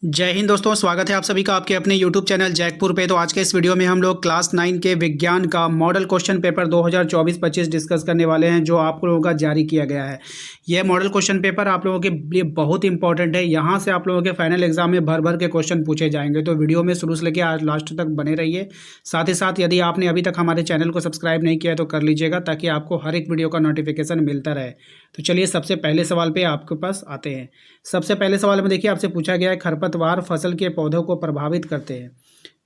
जय हिंद दोस्तों, स्वागत है आप सभी का आपके अपने YouTube चैनल जैकपुर पे। तो आज के इस वीडियो में हम लोग क्लास 9 के विज्ञान का मॉडल क्वेश्चन पेपर 2024-25 डिस्कस करने वाले हैं, जो आप लोगों का जारी किया गया है। यह मॉडल क्वेश्चन पेपर आप लोगों के लिए बहुत इंपॉर्टेंट है। यहाँ से आप लोगों के फाइनल एग्जाम में भर भर के क्वेश्चन पूछे जाएंगे। तो वीडियो में शुरू से लेकर आज लास्ट तक बने रहिए। साथ ही साथ यदि आपने अभी तक हमारे चैनल को सब्सक्राइब नहीं किया है तो कर लीजिएगा, ताकि आपको हर एक वीडियो का नोटिफिकेशन मिलता रहे। तो चलिए सबसे पहले सवाल पे आपके पास आते हैं। सबसे पहले सवाल में देखिए आपसे पूछा गया है, खरपतवार फसल के पौधों को प्रभावित करते हैं।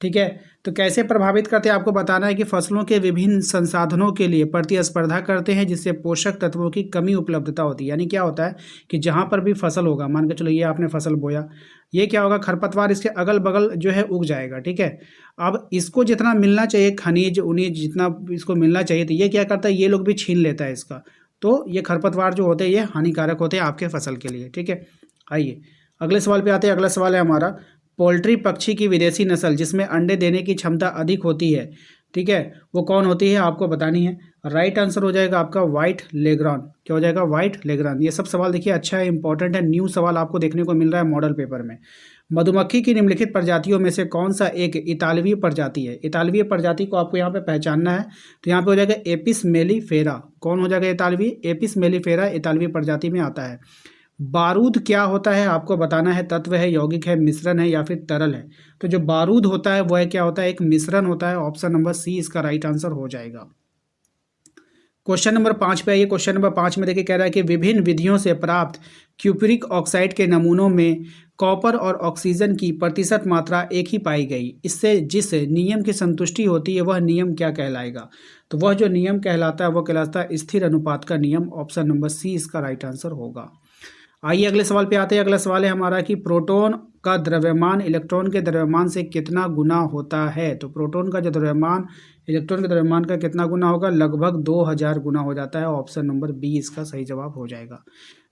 ठीक है, तो कैसे प्रभावित करते हैं आपको बताना है कि फसलों के विभिन्न संसाधनों के लिए प्रतिस्पर्धा करते हैं, जिससे पोषक तत्वों की कमी उपलब्धता होती है। यानी क्या होता है कि जहाँ पर भी फसल होगा, मान के चलो ये आपने फसल बोया, ये क्या होगा, खरपतवार इसके अगल बगल जो है उग जाएगा। ठीक है, अब इसको जितना मिलना चाहिए, खनिज उनिज जितना इसको मिलना चाहिए, तो ये क्या करता है, ये लोग भी छीन लेता है इसका। तो ये खरपतवार जो होते हैं ये हानिकारक होते हैं आपके फसल के लिए। ठीक है, आइए अगले सवाल पे आते हैं। अगला सवाल है हमारा, पोल्ट्री पक्षी की विदेशी नस्ल जिसमें अंडे देने की क्षमता अधिक होती है, ठीक है, वो कौन होती है आपको बतानी है। राइट आंसर हो जाएगा आपका व्हाइट लेग्रान। क्या हो जाएगा, व्हाइट लेग्रान। ये सब सवाल देखिए अच्छा है, इंपॉर्टेंट है, न्यू सवाल आपको देखने को मिल रहा है मॉडल पेपर में। मधुमक्खी की निम्नलिखित प्रजातियों में से कौन सा एक इतालवी प्रजाति है। इतालवी प्रजाति को आपको यहाँ पे पहचानना है। तो यहाँ पे हो जाएगा एपिस मेलिफेरा। कौन हो जाएगा इतालवी, एपिस मेलिफेरा इतालवी प्रजाति में आता है। बारूद क्या होता है आपको बताना है, तत्व है, यौगिक है, मिश्रण है या फिर तरल है। तो जो बारूद होता है वह क्या होता है, एक मिश्रण होता है। ऑप्शन नंबर सी इसका राइट आंसर हो जाएगा। क्वेश्चन नंबर 5 पे आइए। क्वेश्चन नंबर 5 में देखिए कह रहा है कि विभिन्न विधियों से प्राप्त क्यूपरिक ऑक्साइड के नमूनों में कॉपर और ऑक्सीजन की प्रतिशत मात्रा एक ही पाई गई। इससे जिस नियम की संतुष्टि होती है वह नियम क्या कहलाएगा। तो वह जो नियम कहलाता है वह कहलाता है स्थिर अनुपात का नियम। ऑप्शन नंबर सी इसका राइट आंसर होगा। आइए अगले सवाल पे आते हैं। अगला सवाल है हमारा कि प्रोटॉन का द्रव्यमान इलेक्ट्रॉन के द्रव्यमान से कितना गुना होता है। तो प्रोटॉन का जो द्रव्यमान इलेक्ट्रॉन के द्रव्यमान का कितना गुना होगा, लगभग 2000 गुना हो जाता है। ऑप्शन नंबर बी इसका सही जवाब हो जाएगा।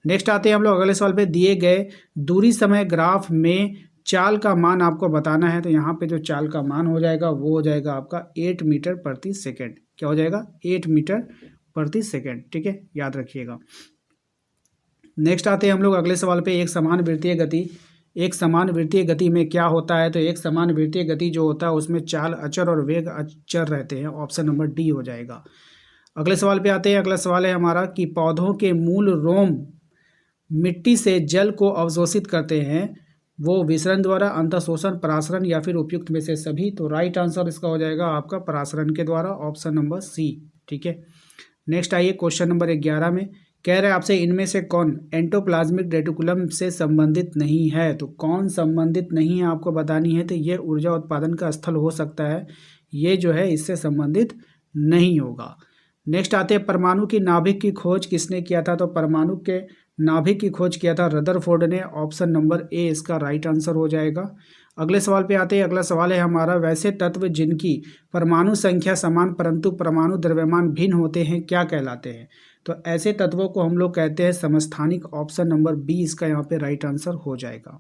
नेक्स्ट आते हैं हम लोग अगले सवाल पे। दिए गए दूरी समय ग्राफ में चाल का मान आपको बताना है। तो यहाँ पे जो चाल का मान हो जाएगा वो हो जाएगा आपका 8 मीटर प्रति सेकेंड। क्या हो जाएगा, 8 मीटर प्रति सेकेंड। ठीक है, याद रखिएगा। नेक्स्ट आते हैं हम लोग अगले सवाल पे। एक समान वृत्तीय गति में क्या होता है। तो एक समान वृत्तीय गति जो होता है उसमें चाल अचर और वेग अचर रहते हैं। ऑप्शन नंबर डी हो जाएगा। अगले सवाल पे आते हैं। अगला सवाल है हमारा कि पौधों के मूल रोम मिट्टी से जल को अवशोषित करते हैं, वो विसरण द्वारा, अंतःशोषण, परासरण या फिर उपयुक्त में से सभी। तो राइट आंसर इसका हो जाएगा आपका परासरण के द्वारा। Option number C. ठीक है, नेक्स्ट आइए क्वेश्चन नंबर 11 में कह रहे हैं आपसे इनमें से कौन एंडोप्लाज्मिक रेटिकुलम से संबंधित नहीं है। तो कौन संबंधित नहीं है आपको बतानी है। तो ये ऊर्जा उत्पादन का स्थल हो सकता है, ये जो है इससे संबंधित नहीं होगा। नेक्स्ट आते हैं, परमाणु की नाभिक की खोज किसने किया था। तो परमाणु के नाभिक की खोज किया था रदरफोर्ड ने। ऑप्शन नंबर ए इसका राइट आंसर हो जाएगा। अगले सवाल पे आते हैं। अगला सवाल है हमारा, वैसे तत्व जिनकी परमाणु संख्या समान परंतु परमाणु द्रव्यमान भिन्न होते हैं क्या कहलाते हैं। तो ऐसे तत्वों को हम लोग कहते हैं समस्थानिक। ऑप्शन नंबर बी इसका यहाँ पे राइट आंसर हो जाएगा।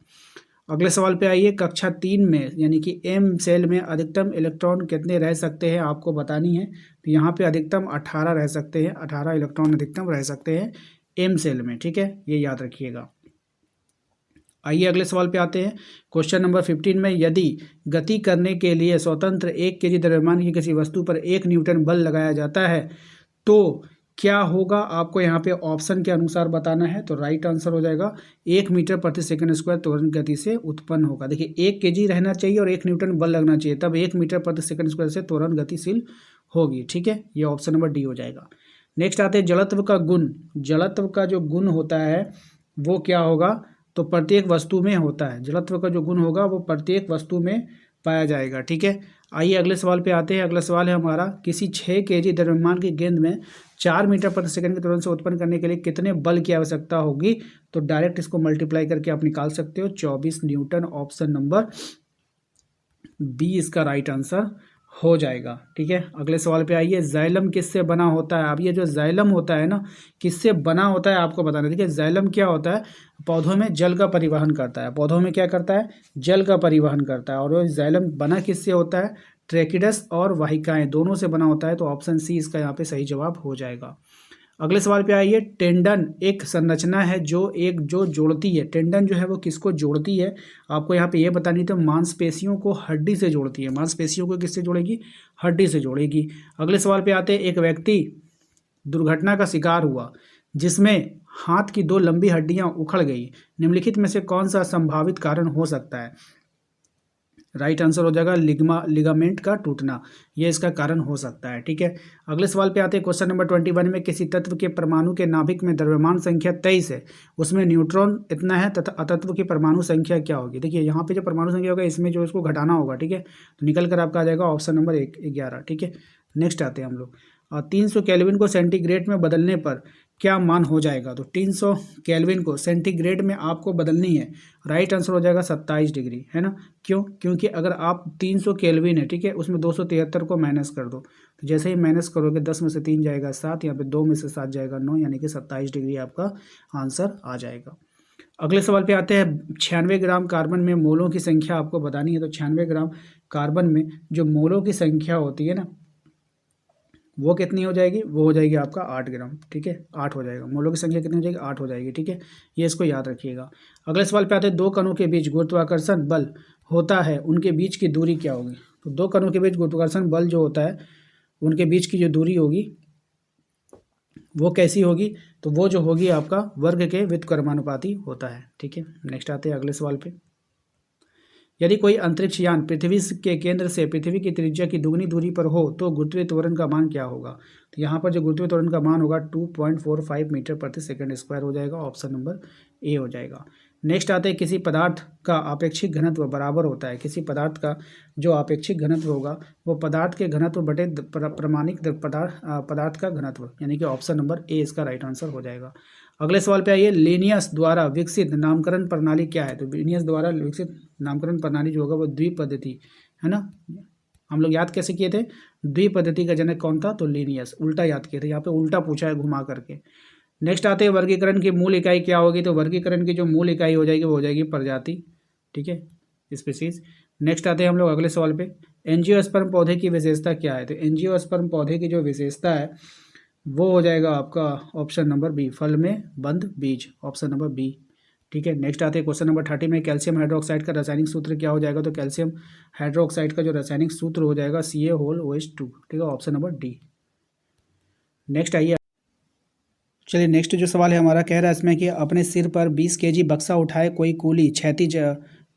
अगले सवाल पे आइए। कक्षा 3 में यानी कि एम सेल में अधिकतम इलेक्ट्रॉन कितने रह सकते हैं आपको बतानी है। तो यहाँ पे अधिकतम 18 रह सकते हैं। 18 इलेक्ट्रॉन अधिकतम रह सकते हैं एम सेल में। ठीक है, ये याद रखिएगा। आइए अगले सवाल पे आते हैं। क्वेश्चन नंबर 15 में यदि गति करने के लिए स्वतंत्र 1 kg द्रव्यमान की किसी वस्तु पर 1 न्यूटन बल लगाया जाता है तो क्या होगा आपको यहाँ पे ऑप्शन के अनुसार बताना है। तो राइट आंसर हो जाएगा 1 मीटर प्रति सेकंड स्क्वायर त्वरण गति से उत्पन्न होगा। देखिए 1 kg रहना चाहिए और 1 न्यूटन बल लगना चाहिए, तब 1 मीटर प्रति सेकंड स्क्वायर से त्वरण गतिशील होगी। ठीक है, ये ऑप्शन नंबर डी हो जाएगा। नेक्स्ट आते हैं जड़त्व का गुण। जड़त्व का जो गुण होता है वो क्या होगा, तो प्रत्येक वस्तु में होता है। जड़त्व का जो गुण होगा वो प्रत्येक वस्तु में पाया जाएगा। ठीक है, आइए अगले सवाल पे आते हैं। अगला सवाल है हमारा, किसी 6 kg द्रव्यमान की गेंद में 4 मीटर प्रति सेकंड के त्वरण से उत्पन्न करने के लिए कितने बल की आवश्यकता होगी। तो डायरेक्ट इसको मल्टीप्लाई करके आप निकाल सकते हो, 24 न्यूटन। ऑप्शन नंबर बी इसका राइट आंसर हो जाएगा। ठीक है, अगले सवाल पे आइए। जाइलम किससे बना होता है। अब ये जो जाइलम होता है ना, किससे बना होता है आपको बताना है। ठीक है, जाइलम क्या होता है, पौधों में जल का परिवहन करता है। पौधों में क्या करता है, जल का परिवहन करता है। और वो जाइलम बना किससे होता है, ट्रेकिडस और वाहिकाएं दोनों से बना होता है। तो ऑप्शन सी इसका यहाँ पे सही जवाब हो जाएगा। अगले सवाल पे आइए। टेंडन एक संरचना है जो जोड़ती है। टेंडन जो है वो किसको जोड़ती है, आपको यहाँ पे ये बतानी, तो मांसपेशियों को हड्डी से जोड़ती है। मांसपेशियों को किससे जोड़ेगी, हड्डी से जोड़ेगी। अगले सवाल पे आते हैं। एक व्यक्ति दुर्घटना का शिकार हुआ जिसमें हाथ की 2 लंबी हड्डियां उखड़ गई, निम्नलिखित में से कौन सा संभावित कारण हो सकता है। राइट आंसर हो जाएगा लिगामेंट का टूटना, ये इसका कारण हो सकता है। ठीक है, अगले सवाल पे आते हैं। क्वेश्चन नंबर 21 में किसी तत्व के परमाणु के नाभिक में द्रव्यमान संख्या 23 है, उसमें न्यूट्रॉन इतना है तथा अतत्व की परमाणु संख्या क्या होगी। देखिए यहाँ पे जो परमाणु संख्या होगा इसमें जो इसको घटाना होगा। ठीक है, तो निकल कर आपका आ जाएगा ऑप्शन नंबर 11। ठीक है, नेक्स्ट आते हैं हम लोग। 300 केल्विन को सेंटीग्रेड में बदलने पर क्या मान हो जाएगा। तो 300 केल्विन को सेंटीग्रेड में आपको बदलनी है। राइट आंसर हो जाएगा 27 डिग्री, है ना। क्यों, क्योंकि अगर आप 300 केल्विन है, ठीक है, उसमें 273 को माइनस कर दो, तो जैसे ही माइनस करोगे 10 में से 3 जाएगा 7, यहाँ पे 2 में से 7 जाएगा 9, यानी कि 27 डिग्री आपका आंसर आ जाएगा। अगले सवाल पे आते हैं। 96 ग्राम कार्बन में मोलों की संख्या आपको बतानी है। तो 96 ग्राम कार्बन में जो मोलों की संख्या होती है ना, वो कितनी हो जाएगी, वो हो जाएगी आपका 8 ग्राम। ठीक है, 8 हो जाएगा। मोलों की संख्या कितनी हो जाएगी, 8 हो जाएगी। ठीक है, ये इसको याद रखिएगा। अगले सवाल पे आते हैं। 2 कणों के बीच गुरुत्वाकर्षण बल होता है, उनके बीच की दूरी क्या होगी। तो 2 कणों के बीच गुरुत्वाकर्षण बल जो होता है, उनके बीच की जो दूरी होगी वो कैसी होगी, तो वो जो होगी आपका वर्ग के व्युत्क्रमानुपाती होता है। ठीक है, नेक्स्ट आते हैं अगले सवाल पे। यदि कोई अंतरिक्ष यान पृथ्वी के केंद्र से पृथ्वी की त्रिज्या की दुगनी दूरी पर हो तो गुरुत्वीय त्वरण का मान क्या होगा। तो यहाँ पर जो गुरुत्वीय त्वरण का मान होगा 2.45 मीटर प्रति सेकंड स्क्वायर हो जाएगा। ऑप्शन नंबर ए हो जाएगा। नेक्स्ट आते हैं। किसी पदार्थ का आपेक्षिक घनत्व बराबर होता है। किसी पदार्थ का जो आपेक्षिक घनत्व होगा वो पदार्थ के घनत्व बटे प्रमाणिक पदार्थ का घनत्व, यानी कि ऑप्शन नंबर ए इसका राइट आंसर हो जाएगा। अगले सवाल पे आइए। लीनियस द्वारा विकसित नामकरण प्रणाली क्या है। तो लीनियस द्वारा विकसित नामकरण प्रणाली जो होगा वो द्विपद्धति, है ना। हम लोग याद कैसे किए थे, द्विपद्धति का जनक कौन था, तो लीनियस। उल्टा याद किए थे, यहाँ पे उल्टा पूछा है घुमा करके। नेक्स्ट आते हैं। वर्गीकरण की मूल इकाई क्या होगी। तो वर्गीकरण की जो मूल इकाई हो जाएगी वो हो जाएगी प्रजाति। ठीक है, स्पीसीज। नेक्स्ट आते हैं हम लोग अगले सवाल पे। एंजियोस्पर्म पौधे की विशेषता क्या है। तो एंजियोस्पर्म पौधे की जो विशेषता है वो हो जाएगा आपका ऑप्शन नंबर बी, फल में बंद बीज, ऑप्शन नंबर बी। ठीक है, नेक्स्ट आते हैं क्वेश्चन नंबर 30 में। कैल्शियम हाइड्रोक्साइड का रासायनिक सूत्र क्या हो जाएगा। तो कैल्शियम हाइड्रोक्साइड का जो रासायनिक सूत्र हो जाएगा CaOH2। ठीक है, ऑप्शन नंबर डी। नेक्स्ट आइए। चलिए नेक्स्ट जो सवाल है हमारा, कह रहा है इसमें कि अपने सिर पर 20 केजी बक्सा उठाए कोई कूली क्षैतिज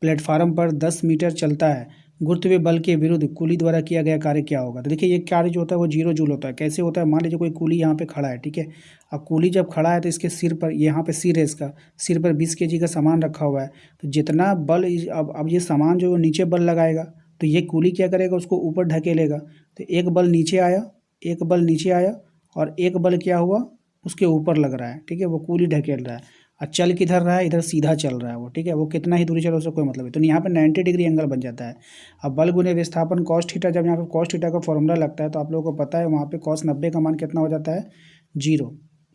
प्लेटफार्म पर 10 मीटर चलता है, गुरुत्वीय बल के विरुद्ध कूली द्वारा किया गया कार्य क्या होगा। तो देखिए ये कार्य जो होता है वो 0 जूल होता है। कैसे होता है, मान लीजिए कोई कूली यहाँ पे खड़ा है। ठीक है, अब कूली जब खड़ा है तो इसके सिर पर, यहाँ पे सिर है इसका, सिर पर 20 केजी का सामान रखा हुआ है। तो जितना बल अब ये सामान जो नीचे बल लगाएगा तो ये कूली क्या करेगा, उसको ऊपर ढकेलेगा। तो एक बल नीचे आया, एक बल नीचे आया और एक बल क्या हुआ, उसके ऊपर लग रहा है। ठीक है, वो कूली ढकेल रहा है और चल किधर रहा है, इधर सीधा चल रहा है वो। ठीक है, वो कितना ही दूरी चलो उससे कोई मतलब है। तो यहाँ पे 90 डिग्री एंगल बन जाता है। अब बल गुने विस्थापन cos थीटा, जब यहाँ पे cos थीटा का फॉर्मूला लगता है तो आप लोगों को पता है वहाँ पे cos 90 का मान कितना हो जाता है, 0।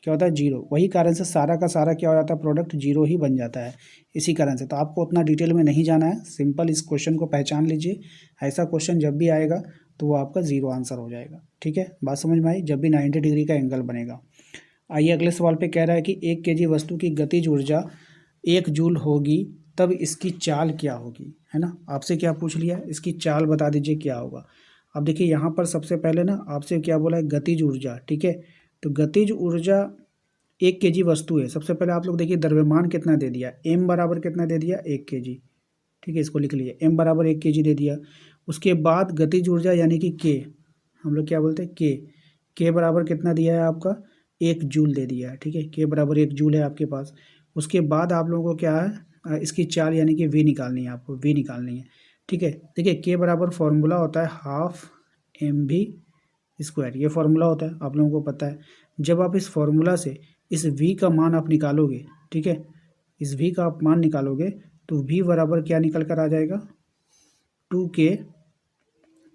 क्या होता है, 0। वही कारण से सारा का सारा क्या हो जाता है, प्रोडक्ट 0 ही बन जाता है इसी कारण से। तो आपको उतना डिटेल में नहीं जाना है, सिंपल इस क्वेश्चन को पहचान लीजिए। ऐसा क्वेश्चन जब भी आएगा तो वो आपका 0 आंसर हो जाएगा। ठीक है, बात समझ में आई, जब भी 90 डिग्री का एंगल बनेगा। आइए अगले सवाल पे कह रहा है कि 1 केजी वस्तु की गतिज ऊर्जा 1 जूल होगी तब इसकी चाल क्या होगी, है ना। आपसे क्या पूछ लिया, इसकी चाल बता दीजिए क्या होगा। अब देखिए यहाँ पर सबसे पहले ना आपसे क्या बोला है, गतिज ऊर्जा। ठीक है, तो गतिज ऊर्जा 1 केजी वस्तु है। सबसे पहले आप लोग देखिए द्रव्यमान कितना दे दिया, m बराबर कितना दे दिया, 1 केजी। ठीक है, इसको लिख लिए, m बराबर 1 केजी दे दिया। उसके बाद गतिज ऊर्जा यानी कि k, हम लोग क्या बोलते हैं k बराबर कितना दिया है आपका, 1 जूल दे दिया है। ठीक है, k बराबर 1 जूल है आपके पास। उसके बाद आप लोगों को क्या है, इसकी चाल यानी कि v निकालनी है, आपको v निकालनी है। ठीक है, देखिए k बराबर फॉर्मूला होता है हाफ mv स्क्वायर, ये फॉर्मूला होता है, आप लोगों को पता है। जब आप इस फॉर्मूला से इस v का मान आप निकालोगे, ठीक है, इस v का आप मान निकालोगे तो v बराबर क्या निकल कर आ जाएगा, 2k।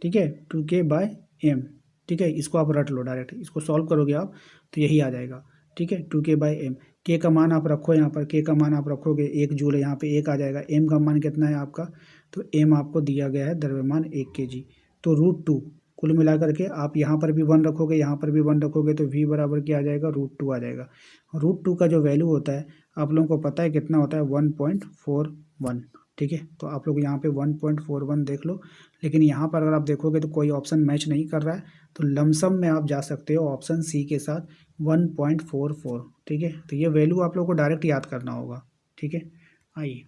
ठीक है, 2k बाय m। ठीक है, इसको आप रट लो डायरेक्ट, इसको सॉल्व करोगे आप तो यही आ जाएगा। ठीक है, 2k बाई एम। के का मान आप रखो, यहाँ पर के का मान आप रखोगे 1 जूल है, यहाँ पे 1 आ जाएगा। एम का मान कितना है आपका, तो एम आपको दिया गया है द्रव्यमान 1 केजी। तो √2 कुल मिला करके आप यहाँ पर भी 1 रखोगे, यहाँ पर भी 1 रखोगे तो v बराबर क्या आ जाएगा, √2 आ जाएगा। √2 का जो वैल्यू होता है आप लोगों को पता है कितना होता है, 1.41। ठीक है, तो आप लोग यहाँ पे 1.41 देख लो, लेकिन यहाँ पर अगर आप देखोगे तो कोई ऑप्शन मैच नहीं कर रहा है, तो लमसम में आप जा सकते हो ऑप्शन सी के साथ 1.44। ठीक है, तो ये वैल्यू आप लोग को डायरेक्ट याद करना होगा। ठीक है, आइए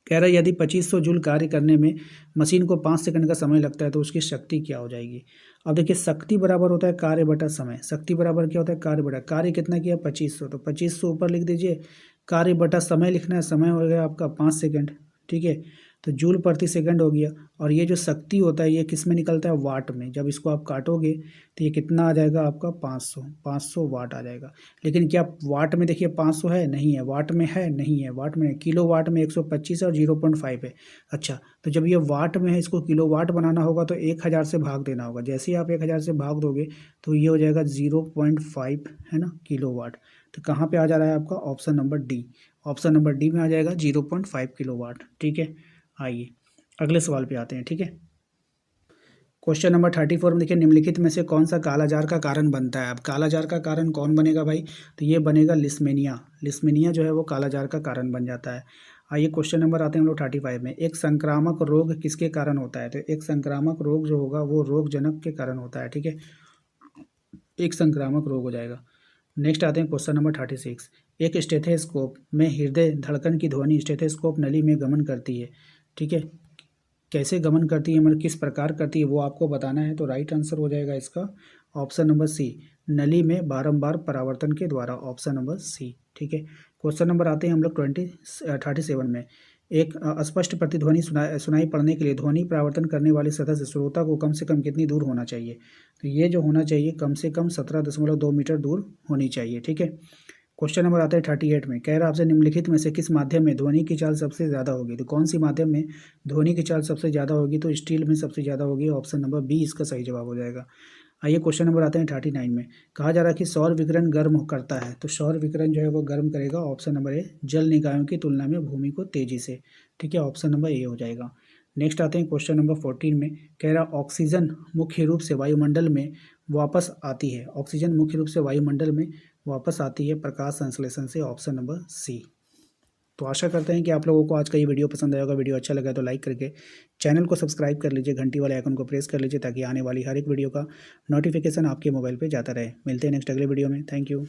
कह रहा है यदि 2500 जूल कार्य करने में मशीन को 5 सेकंड का समय लगता है तो उसकी शक्ति क्या हो जाएगी। अब देखिए शक्ति बराबर होता है कार्य बटा समय। शक्ति बराबर क्या होता है, कार्य बटा, कार्य कितना किया 2500, तो 2500 ऊपर लिख दीजिए, कार्य बटा समय लिखना है, समय हो गया आपका 5 सेकंड। ठीक है, तो जूल प्रति सेकंड हो गया। और ये जो शक्ति होता है ये किस में निकलता है, वाट में। जब इसको आप काटोगे तो ये कितना आ जाएगा आपका 500 वाट आ जाएगा। लेकिन क्या वाट में देखिए 500 है, नहीं है, वाट में है, नहीं है, वाट में, किलो वाट में 125 और 0.5 है। अच्छा, तो जब ये वाट में है इसको किलो वाट बनाना होगा तो 1000 से भाग देना होगा। जैसे ही आप 1000 से भाग दोगे तो ये हो जाएगा 0.5 है ना, किलो वाट। तो कहाँ पे आ जा रहा है आपका, option number D. Option number D में आ जाएगा 0.5 किलो वाट। ठीक है, आइए अगले सवाल पे आते हैं। ठीक है, क्वेश्चन नंबर 34 में देखिए, निम्नलिखित में से कौन सा कालाजार का कारण बनता है। अब कालाजार का कारण कौन बनेगा भाई, तो ये बनेगा लिस्मेनिया। लिस्मेनिया जो है वो कालाजार का कारण बन जाता है। आइए क्वेश्चन नंबर आते हैं हम लोग 35 में, एक संक्रामक रोग किसके कारण होता है। तो एक संक्रामक रोग जो होगा वो रोगजनक के कारण होता है। ठीक है, एक संक्रामक रोग हो जाएगा। नेक्स्ट आते हैं क्वेश्चन नंबर 36, एक स्टेथोस्कोप में हृदय धड़कन की ध्वनि स्टेथोस्कोप नली में गमन करती है। ठीक है, कैसे गमन करती है, मतलब किस प्रकार करती है वो आपको बताना है। तो राइट आंसर हो जाएगा इसका ऑप्शन नंबर सी, नली में बारंबार परावर्तन के द्वारा, ऑप्शन नंबर सी। ठीक है, क्वेश्चन नंबर आते हैं हम लोग 37 में, एक अस्पष्ट प्रतिध्वनि सुनाई पड़ने के लिए ध्वनि परावर्तन करने वाले सदस्य श्रोता को कम से कम कितनी दूर होना चाहिए। तो ये जो होना चाहिए कम से कम 17.2 मीटर दूर होनी चाहिए। ठीक है, क्वेश्चन नंबर आता है 38 में, कह रहा आपसे निम्नलिखित में से किस माध्यम में ध्वनि की चाल सबसे ज़्यादा होगी। तो कौन सी माध्यम में ध्वनि की चाल सबसे ज़्यादा होगी, तो स्टील में सबसे ज़्यादा होगी, ऑप्शन नंबर बी इसका सही जवाब हो जाएगा। आइए क्वेश्चन नंबर आते हैं 39 में, कहा जा रहा है कि सौर विकिरण गर्म करता है। तो सौर विकिरण जो है वो गर्म करेगा, ऑप्शन नंबर ए, जल निकायों की तुलना में भूमि को तेजी से। ठीक है, ऑप्शन नंबर ए हो जाएगा। नेक्स्ट आते हैं क्वेश्चन नंबर 14 में, कह रहा ऑक्सीजन मुख्य रूप से वायुमंडल में वापस आती है। ऑक्सीजन मुख्य रूप से वायुमंडल में वापस आती है प्रकाश संश्लेषण से, ऑप्शन नंबर सी। तो आशा करते हैं कि आप लोगों को आज का ये वीडियो पसंद आया होगा। वीडियो अच्छा लगा तो लाइक करके चैनल को सब्सक्राइब कर लीजिए, घंटी वाले आइकन को प्रेस कर लीजिए ताकि आने वाली हर एक वीडियो का नोटिफिकेशन आपके मोबाइल पे जाता रहे। मिलते हैं नेक्स्ट अगले वीडियो में। Thank you.